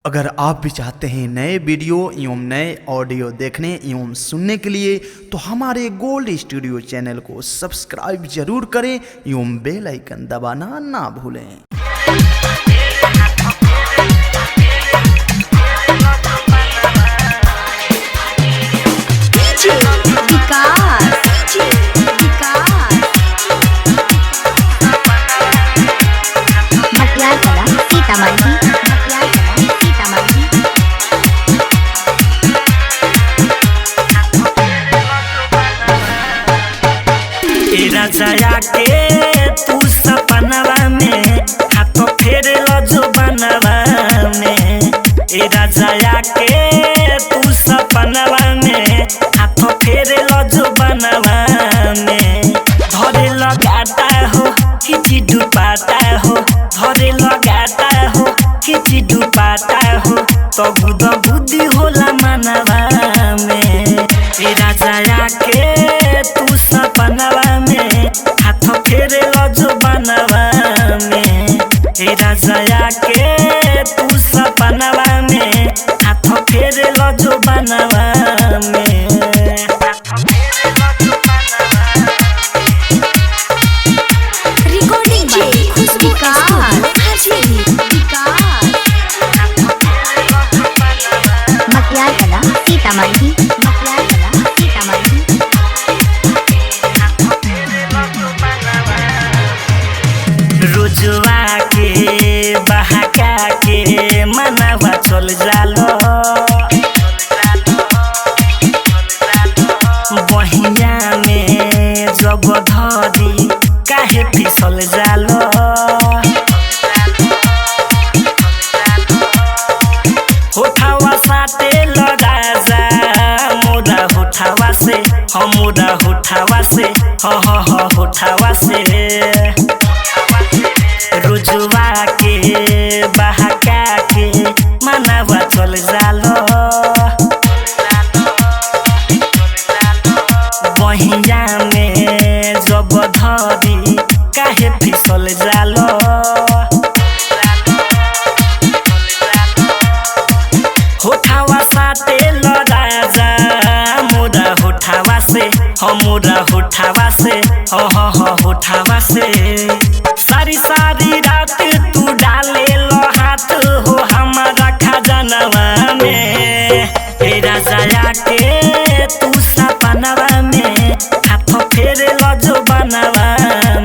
अगर आप भी चाहते हैं नए वीडियो एवं नए ऑडियो देखने एवं सुनने के लिए तो हमारे गोल्ड स्टूडियो चैनल को सब्सक्राइब जरूर करें एवं बेल आइकन दबाना ना भूलें। राजा के तू सपनवा में हाथ फेर जो बनवा में। ए राजा के तू सपनवा में हाथ फेर जो बनवा में। धरे लगाता हो खिची डुबाता हो, धरे लगाता हो खिची डुबाता हो, तो बुद बुद्धि होला मनवा में। ए राजा के तू सपनवा में हाथ फेर जो बनवा में। ए राजा के तू सपनवा में हाथ फेर जो बनवा में। रिकॉर्डिंग बाय खुशबू मक्यार कला सीतामढ़ी। रोजुआ के बहका के मनवा चल जालो, बहिया में जब धरी काहे फिसल जालो। होठावा साटे लो राजा मोरा होठावा से, मोरा होठावा से, होठावा से। रोजुआ के बहका के मनवा चल जालो, बहिया में जब धरी काहे फिसल जालो। होठावा साटे लो राजा मोरा होठावा से, मोरा होठावा से, होठावा से। सारी सारी रात तू डाले लो हाथ हो हमारा खजानवा में। ए राजा के तू सपनवा में हाथ फेर जो बनवा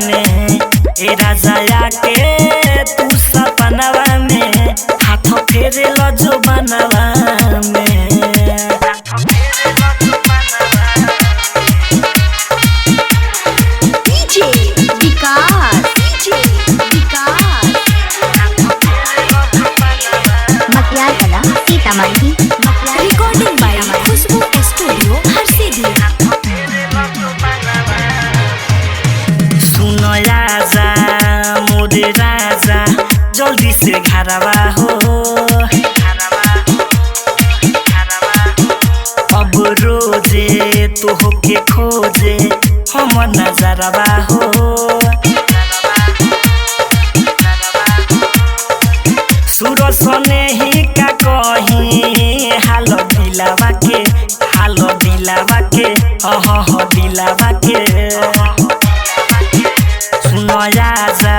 में। ए राजा के तू सपनवा में हाथ फेर जो बनवा में। Recording by Khushbu studio Harsiddhi. सुनो राजा मोरे राजा जल्दी से घरवा हो, अब रोजे तो होके खोजे हम नजरवा हो। सूरज सने ही का कहीं हाल दिलावा के, हाल दिलावा के, दिलावा के। सुनो राजा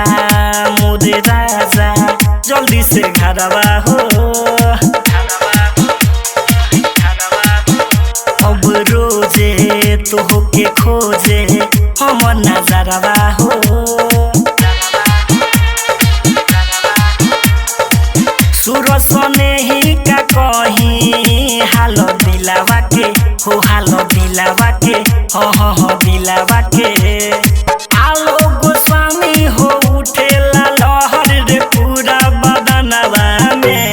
मोरे राजा जल्दी से घरवा हो, अब रोजे तो होके खोजे हम नजरवा हो। सूरज सने ही का कहीं हाल दिलावा के, हाल दिलावा के, दिलावा के। आलो गोस्वामी हो उठेला लहर रे पूरा बदनवा में।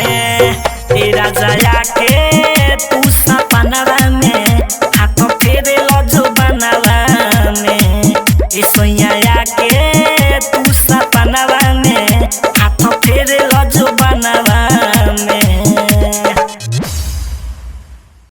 ए राजा के तू सपनवा में हाथ फेर जो बनवा में। ए सोया के